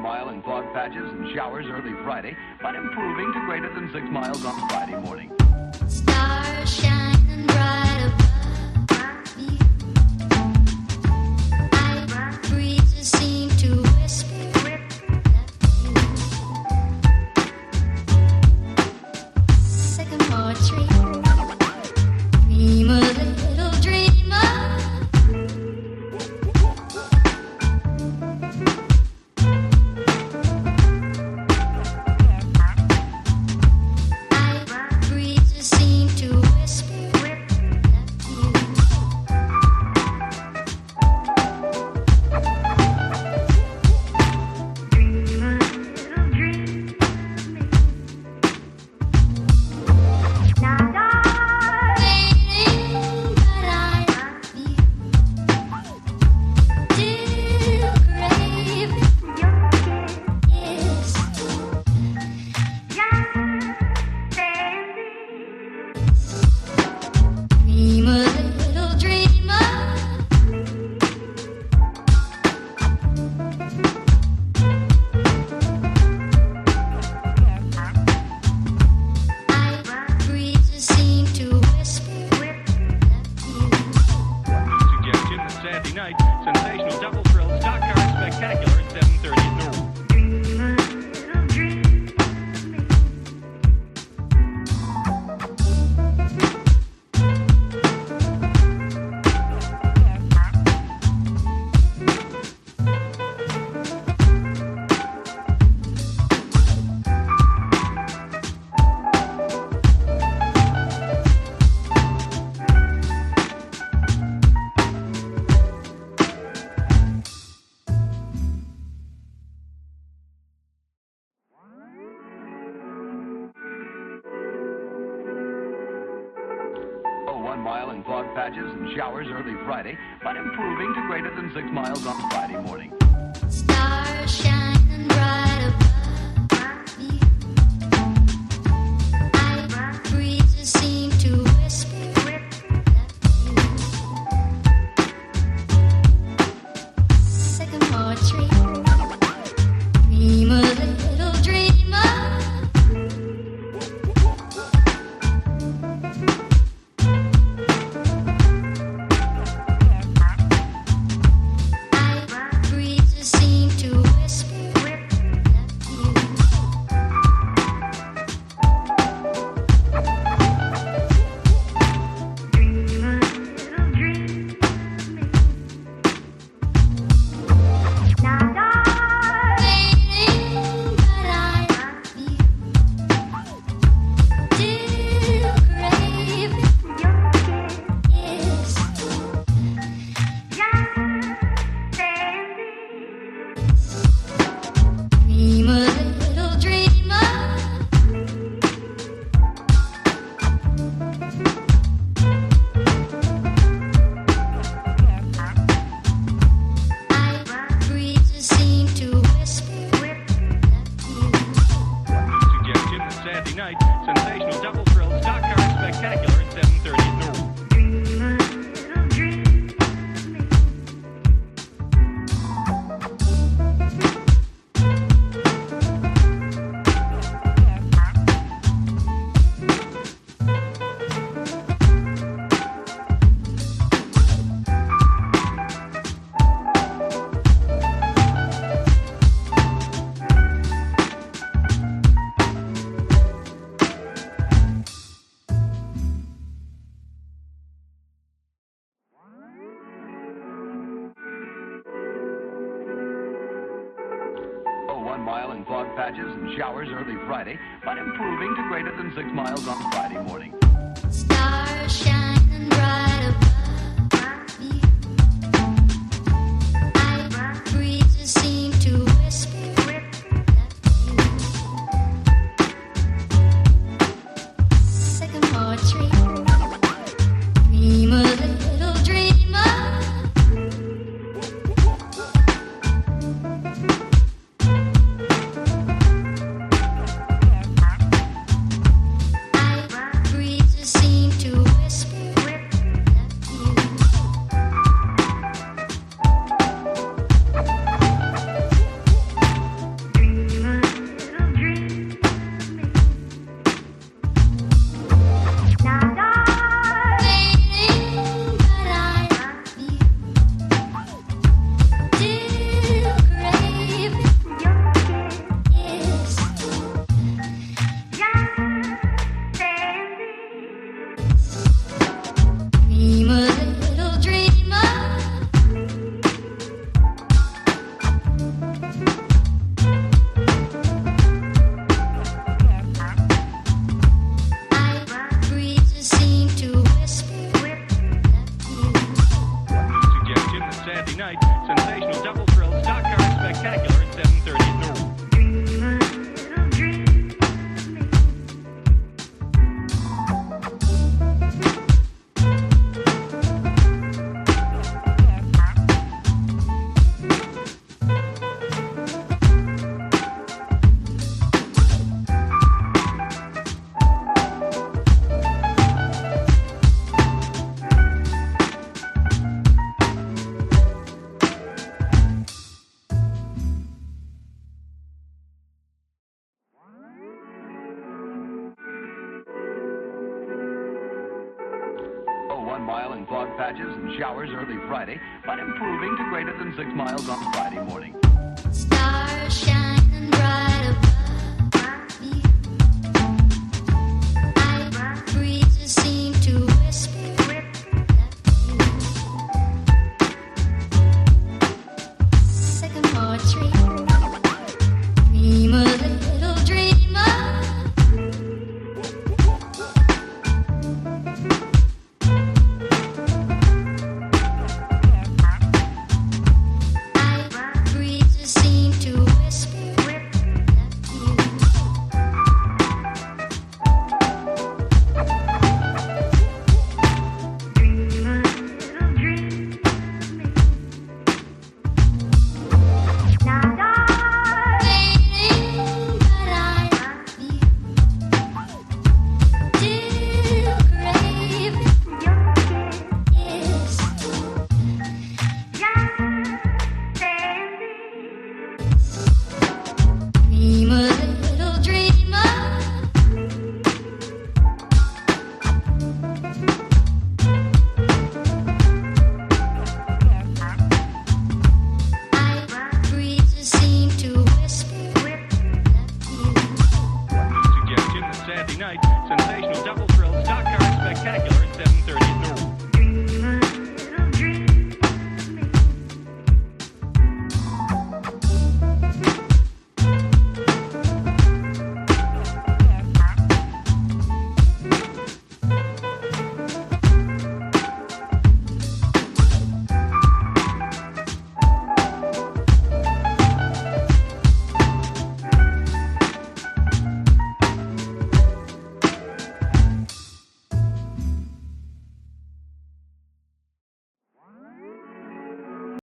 mile in fog patches and showers early Friday, but improving to greater than 6 miles on Friday morning. Stars shining bright above me. Night breezes seem to whisper sycamore tree. Dream a little dreamer. mile in fog patches and showers early Friday, but improving to greater than 6 miles on Friday morning. Stars shining bright above me. Night breezes seem to whisper sycamore tree. Dream a little dreamer. Mile in fog patches and showers early Friday, but improving to greater than 6 miles on Friday morning. Stars shining bright above me. Night breezes seem to whisper sycamore tree. Dream a little dreamer. Breezes seem to whisper mile in fog patches and showers early Friday, but improving to greater than 6 miles on Friday morning. Stars shining bright above.